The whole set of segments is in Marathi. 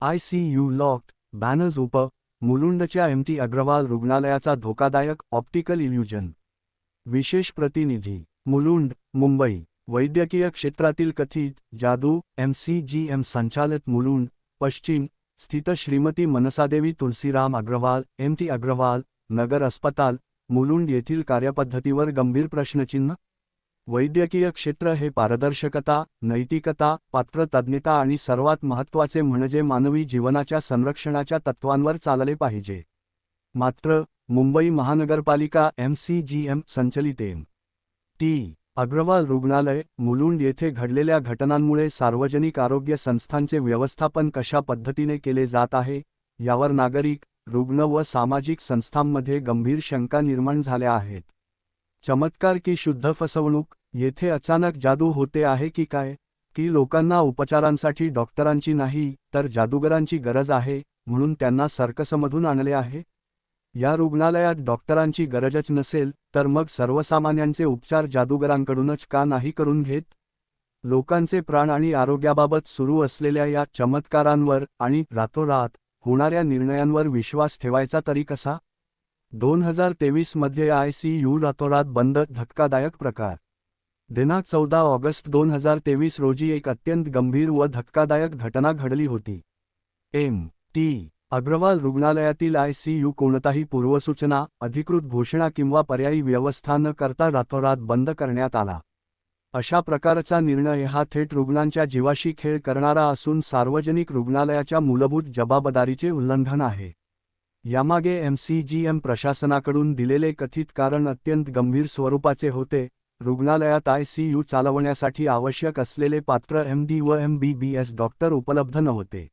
ICU लॉक्ड, बॅनर्स मुलुंडच्या MT अग्रवाल रुग्णालयाचा धोकादायक ऑप्टिकल इल्युजन. विशेष प्रतिनिधी, मुलुंड, मुंबई. वैद्यकीय क्षेत्रातील कथित जादू. MCGM संचालित मुलुंड, पश्चिम स्थित श्रीमती मनसादेवी तुलसीराम अग्रवाल MT अग्रवाल नगर अस्पताल, मुलुंड येथील कार्यपद्धतीवर गंभीर प्रश्नचिन्ह. वैद्यकीय क्षेत्र हे पारदर्शकता, नैतिकता, पात्र तज्ञता आणि सर्वात महत्त्वाचे म्हणजे मानवी जीवनाच्या संरक्षणाच्या तत्त्वांवर चालले पाहिजे. मात्र मुंबई महानगरपालिका MCGM संचलित MT अग्रवाल रुग्णालय, मुलुंड येथे घडलेल्या घटनांमुळे सार्वजनिक आरोग्य संस्थांचे व्यवस्थापन कशा पद्धतीने केले जात आहे, यावर नागरिक, रुग्ण व सामाजिक संस्थांमध्ये गंभीर शंका निर्माण झाल्या आहेत. चमत्कार की शुद्ध फसवणूक? येथे अचानक जादू होते आहे की काय? की लोकांना उपचारांसाठी डॉक्टरांची नाही तर जादूगरांची गरज आहे, म्हणून त्यांना सर्कसमधून आणले आहे? या रुग्णालयात डॉक्टरांची गरजच नसेल तर मग सर्वसामान्यांचे उपचार जादूगरांकडूनच का नाही करून घेत? लोकांचे प्राण आणि आरोग्याबाबत सुरू असलेल्या या चमत्कारांवर आणि रातोरात होणाऱ्या निर्णयांवर विश्वास ठेवायचा तरी कसा? 2023 मध्ये ICU रातोरात बंद, धक्कादायक प्रकार. दिनांक 14 ऑगस्ट 2023 रोजी एक अत्यंत गंभीर व धक्कादायक घटना घडली होती. MT अग्रवाल रुग्णालयातील ICU कोणताही पूर्वसूचना, अधिकृत घोषणा किंवा पर्यायी व्यवस्था न करता रातोरात बंद करण्यात आला. अशा प्रकारचा निर्णय हा थेट रुग्णांच्या जीवाशी खेळ करणारा असून सार्वजनिक रुग्णालयाच्या मूलभूत जबाबदारीचे उल्लंघन आहे. यामागे MCGM प्रशासनाकडून दिलेले कथित कारण अत्यंत गंभीर स्वरूपाचे होते. रुग्णालयात ICU चालवण्यासाठी आवश्यक असलेले पात्र MD व MBBS डॉक्टर उपलब्ध नव्हते.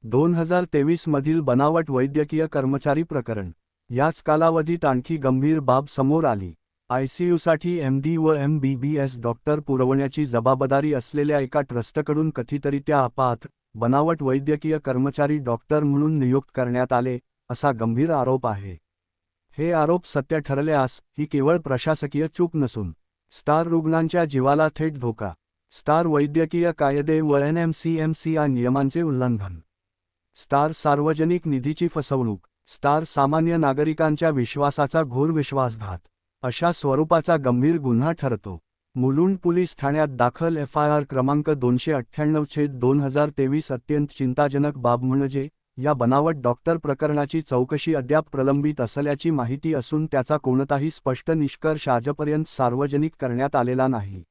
2023 मधील बनावट वैद्यकीय कर्मचारी प्रकरण. याच कालावधीत आणखी गंभीर बाब समोर आली. ICUसाठी MD व MBBS डॉक्टर पुरवण्याची जबाबदारी असलेल्या एका ट्रस्टकडून कथितरित्या अपात्र, बनावट वैद्यकीय कर्मचारी डॉक्टर म्हणून नियुक्त करण्यात आले, असा गंभीर आरोप आहे. हे आरोप सत्य ठरल्यास ही केवळ प्रशासकीय चूक नसून स्टार रुग्णांच्या जीवाला थेट धोका. स्टार वैद्यकीय कायदे व NMC-MCI नियमांचे उल्लंघन. स्टार सार्वजनिक निधीची फसवणूक. स्टार सामान्य नागरिकांच्या विश्वासाचा घोर विश्वासघात. अशा स्वरूपाचा गंभीर गुन्हा ठरतो. मुलुंड पोलीस ठाण्यात दाखल FIR क्रमांक 298/2023. अत्यंत चिंताजनक बाब म्हणजे या बनावट डॉक्टर प्रकरणाची चौकशी अद्याप प्रलंबित असल्याची माहिती असून त्याचा कोणताही स्पष्ट निष्कर्ष आजपर्यंत सार्वजनिक करण्यात आलेला नाही.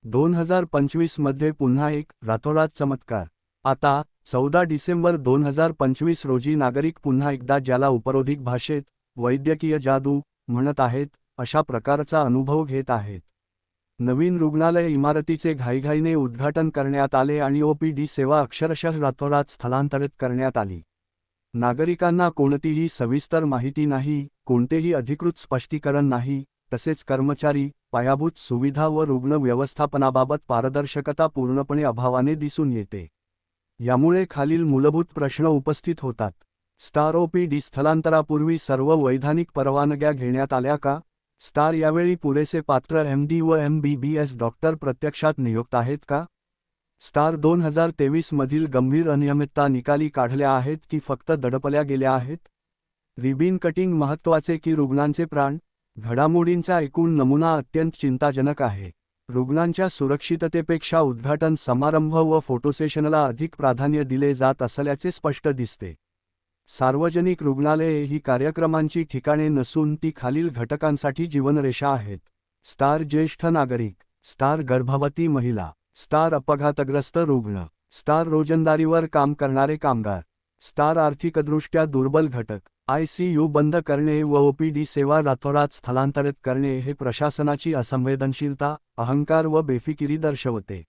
2025 मध्ये पुन्हा एक रातोरात चमत्कार. आता 14 डिसेंबर 2025 रोजी नागरिक पुन्हा एकदा ज्याला उपरोधिक भाषेत वैद्यकीय जादू म्हणत आहेत, अशा प्रकारचा अनुभव घेत आहेत. नवीन रुग्णालय इमारतीचे घाईघाईने उद्घाटन करण्यात आले आणि OPD सेवा अक्षरशः रातोरात स्थलांतरित करण्यात आली. नागरिकांना कोणतीही सविस्तर माहिती नाही, कोणतेही अधिकृत स्पष्टीकरण नाही, तसेच कर्मचारी, पायाभूत सुविधा व रुग्ण व्यवस्थापनाबाबत पारदर्शकता पूर्णपणे अभावाने दिसून येते. यामुळे खालील मूलभूत प्रश्न उपस्थित होतात. स्टार OPD स्थलांतरापूर्वी सर्व वैधानिक परवानग्या घेण्यात आल्या का? स्टार यावेळी पुरेसे पात्र MD व MBBS डॉक्टर प्रत्यक्षात नियुक्त आहेत का? स्टार 2023 मधील गंभीर अनियमितता निकाली काढल्या आहेत की फक्त दडपल्या गेल्या आहेत? रिबीन कटिंग महत्त्वाचे की रुग्णांचे प्राण? घडामोडींचा एकूण नमुना अत्यंत चिंताजनक आहे. रुग्णांच्या सुरक्षिततेपेक्षा उद्घाटन समारंभ व फोटोसेशनला अधिक प्राधान्य दिले जात असल्याचे स्पष्ट दिसते. सार्वजनिक रुग्णालये ही कार्यक्रमांची ठिकाणे नसून ती खालील घटकांसाठी जीवनरेषा आहेत. स्टार ज्येष्ठ नागरिक, स्टार गर्भवती महिला, स्टार अपघातग्रस्त रुग्ण, स्टार रोजंदारीवर काम करणारे कामगार, स्टार आर्थिकदृष्ट्या दुर्बल घटक. ICU बंद करणे व OPD सेवा रातोरात स्थलांतरित करणे हे प्रशासनाची असंवेदनशीलता, अहंकार व बेफिकिरी दर्शवते.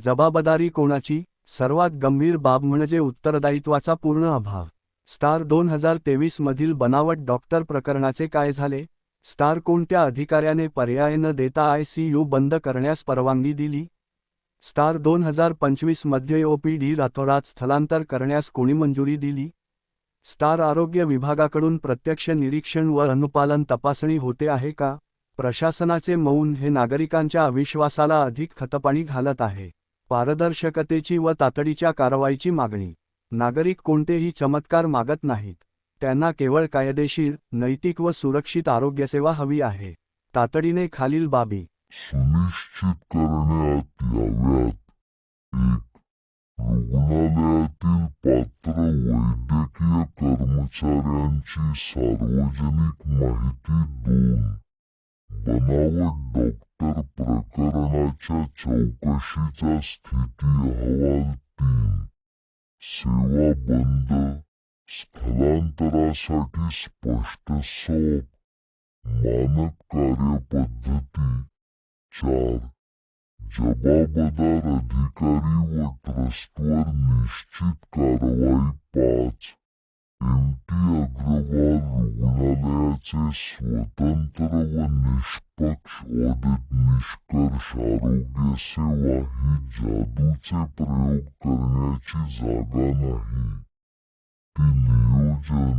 जबाबदारी कोणाची? सर्वात गंभीर बाब म्हणजे उत्तरदायित्वाचा पूर्ण अभाव. स्टार 2023 मधील बनावट डॉक्टर प्रकरणाचे काय झाले? स्टार कोणत्या अधिकाऱ्याने पर्याय न देता ICU बंद करण्यास परवानगी दिली? स्टार 2025 मध्ये OPD रातोरात स्थलांतर करण्यास कोणी मंजुरी दिली? स्टार आरोग्य विभागाकडून प्रत्यक्ष निरीक्षण व अनुपालन तपासणी होते आहे का? प्रशासनाचे मौन हे नागरिकांच्या अविश्वासाला अधिक खतपाणी घालत आहे. पारदर्शकतेची व तातडीच्या कारवाईची मागणी. नागरिक कोणतेही चमत्कार मागत नाहीत. त्यांना केवळ कायदेशीर, नैतिक व सुरक्षित आरोग्यसेवा हवी आहे. तातडीने खालील बाबी सुनिश्चित करण्यात याव्यात. 1. रुग्णालयातील पात्र वैद्यकीय कर्मचाऱ्यांची सार्वजनिक माहिती. 2. बनावट डॉक्टर प्रकरणाच्या चौकशीचा स्थिती अहवाल. 3. सेवा बंद, स्थलांतरासाठी स्पष्ट SOP, मानक कार्यपद्धती. 4. जबाबदार अधिकारी व ट्रस्टवर निश्चित कारवाई. 5. MT अग्रवाल रुग्णालयाचे स्वतंत्र व निष्पक्ष ऑडिट. निष्कर्ष. आरोग्य सेवा ही जादूचे प्रयोग करण्याची जागा नाही. ती नियोजन,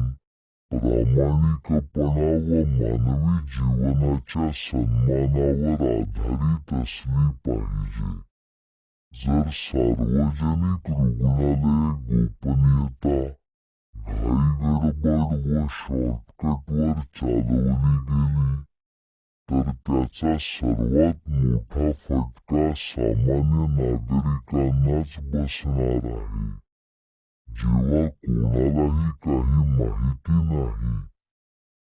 प्रामाणिकपणा व मानवी जीवनाच्या सन्मानावर आधारित असली पाहिजे. जर सार्वजनिक रुग्णालये गोपनीयता, घाईगडबड व शॉर्टकटवर चालवली गेली तर त्याचा सर्वात मोठा फटका सामान्य नागरिकांनाच बसणार आहे. जेव्हा कोणालाही काही माहिती नाही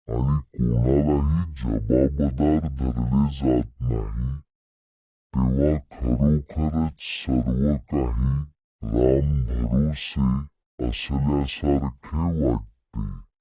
आणि कोणालाही जबाबदार धरले जात नाही, तेव्हा खरोखरच सर्व काही रामभरोसे असल्यासारखे वाटते.